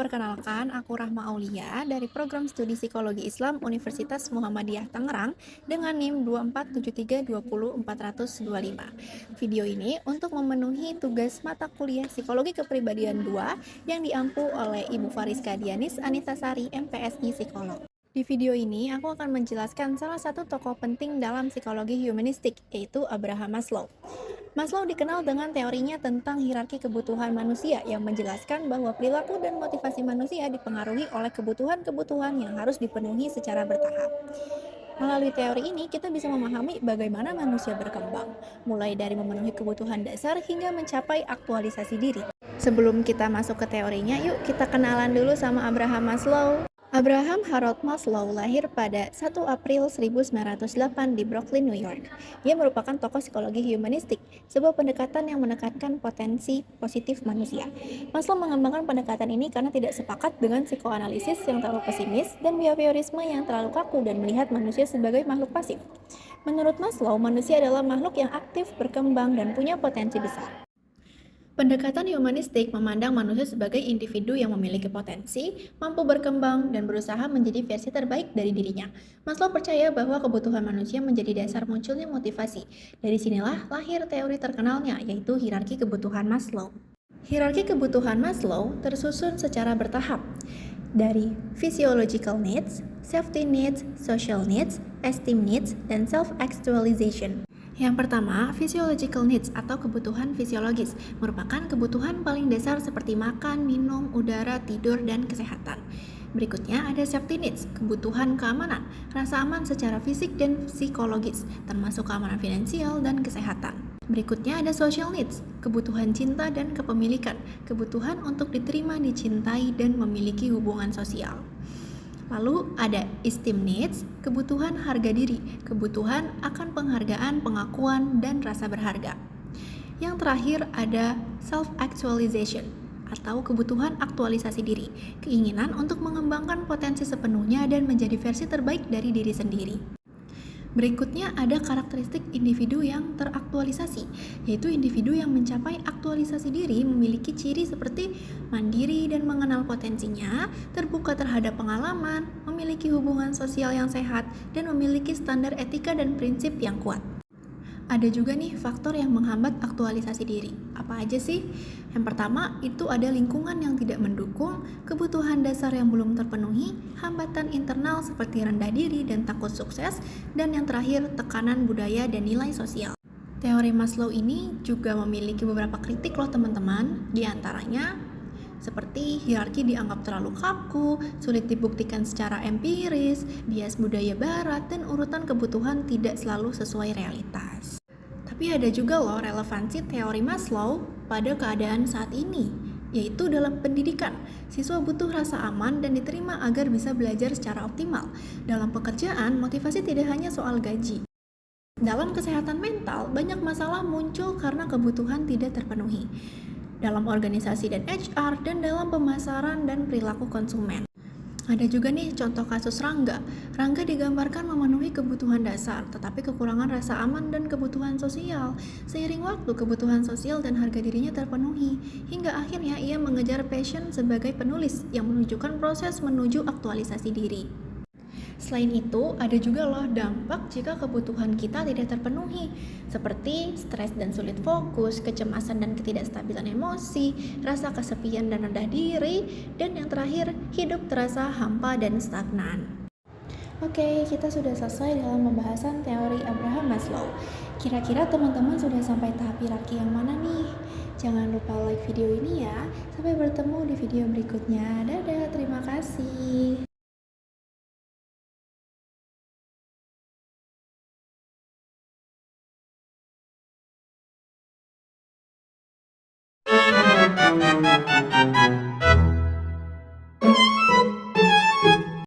perkenalkan, aku Rahma Aulia dari Program Studi Psikologi Islam Universitas Muhammadiyah Tangerang dengan NIM 247320425. Video ini untuk memenuhi tugas mata kuliah Psikologi Kepribadian 2 yang diampu oleh Ibu Fariska Dianis Anitasari, MPSI Psikolog. Di video ini, aku akan menjelaskan salah satu tokoh penting dalam psikologi humanistik, yaitu Abraham Maslow. Maslow dikenal dengan teorinya tentang hierarki kebutuhan manusia yang menjelaskan bahwa perilaku dan motivasi manusia dipengaruhi oleh kebutuhan-kebutuhan yang harus dipenuhi secara bertahap. Melalui teori ini, kita bisa memahami bagaimana manusia berkembang, mulai dari memenuhi kebutuhan dasar hingga mencapai aktualisasi diri. Sebelum kita masuk ke teorinya, yuk kita kenalan dulu sama Abraham Maslow. Abraham Harold Maslow lahir pada 1 April 1908 di Brooklyn, New York. Ia merupakan tokoh psikologi humanistik, sebuah pendekatan yang menekankan potensi positif manusia. Maslow mengembangkan pendekatan ini karena tidak sepakat dengan psikoanalisis yang terlalu pesimis dan behaviorisme yang terlalu kaku dan melihat manusia sebagai makhluk pasif. Menurut Maslow, manusia adalah makhluk yang aktif, berkembang, dan punya potensi besar. Pendekatan humanistik memandang manusia sebagai individu yang memiliki potensi, mampu berkembang, dan berusaha menjadi versi terbaik dari dirinya. Maslow percaya bahwa kebutuhan manusia menjadi dasar munculnya motivasi. Dari sinilah lahir teori terkenalnya, yaitu hierarki kebutuhan Maslow. Hierarki kebutuhan Maslow tersusun secara bertahap, dari physiological needs, safety needs, social needs, esteem needs, dan self-actualization. Yang pertama, physiological needs atau kebutuhan fisiologis merupakan kebutuhan paling dasar seperti makan, minum, udara, tidur, dan kesehatan. Berikutnya ada safety needs, kebutuhan keamanan, rasa aman secara fisik dan psikologis, termasuk keamanan finansial dan kesehatan. Berikutnya ada social needs, kebutuhan cinta dan kepemilikan, kebutuhan untuk diterima, dicintai, dan memiliki hubungan sosial. Lalu ada esteem needs, kebutuhan harga diri, kebutuhan akan penghargaan, pengakuan, dan rasa berharga. Yang terakhir ada self-actualization, atau kebutuhan aktualisasi diri, keinginan untuk mengembangkan potensi sepenuhnya dan menjadi versi terbaik dari diri sendiri. Berikutnya ada karakteristik individu yang teraktualisasi, yaitu individu yang mencapai aktualisasi diri memiliki ciri seperti mandiri dan mengenal potensinya, terbuka terhadap pengalaman, memiliki hubungan sosial yang sehat, dan memiliki standar etika dan prinsip yang kuat. Ada juga nih faktor yang menghambat aktualisasi diri. Apa aja sih? Yang pertama, itu ada lingkungan yang tidak mendukung, kebutuhan dasar yang belum terpenuhi, hambatan internal seperti rendah diri dan takut sukses, dan yang terakhir, tekanan budaya dan nilai sosial. Teori Maslow ini juga memiliki beberapa kritik loh teman-teman, di antaranya seperti hierarki dianggap terlalu kaku, sulit dibuktikan secara empiris, bias budaya barat, dan urutan kebutuhan tidak selalu sesuai realitas. Tapi ada juga loh relevansi teori Maslow pada keadaan saat ini, yaitu dalam pendidikan. Siswa butuh rasa aman dan diterima agar bisa belajar secara optimal. Dalam pekerjaan, motivasi tidak hanya soal gaji. Dalam kesehatan mental, banyak masalah muncul karena kebutuhan tidak terpenuhi. Dalam organisasi dan HR, dan dalam pemasaran dan perilaku konsumen. Ada juga nih contoh kasus Rangga. Rangga digambarkan memenuhi kebutuhan dasar, tetapi kekurangan rasa aman dan kebutuhan sosial. Seiring waktu, kebutuhan sosial dan harga dirinya terpenuhi, hingga akhirnya ia mengejar passion sebagai penulis yang menunjukkan proses menuju aktualisasi diri. Selain itu, ada juga loh dampak jika kebutuhan kita tidak terpenuhi, seperti stres dan sulit fokus, kecemasan dan ketidakstabilan emosi, rasa kesepian dan rendah diri, dan yang terakhir, hidup terasa hampa dan stagnan. Oke, kita sudah selesai dalam pembahasan teori Abraham Maslow. Kira-kira teman-teman sudah sampai tahap hierarki yang mana nih? Jangan lupa like video ini ya. Sampai bertemu di video berikutnya. Dadah, terima kasih.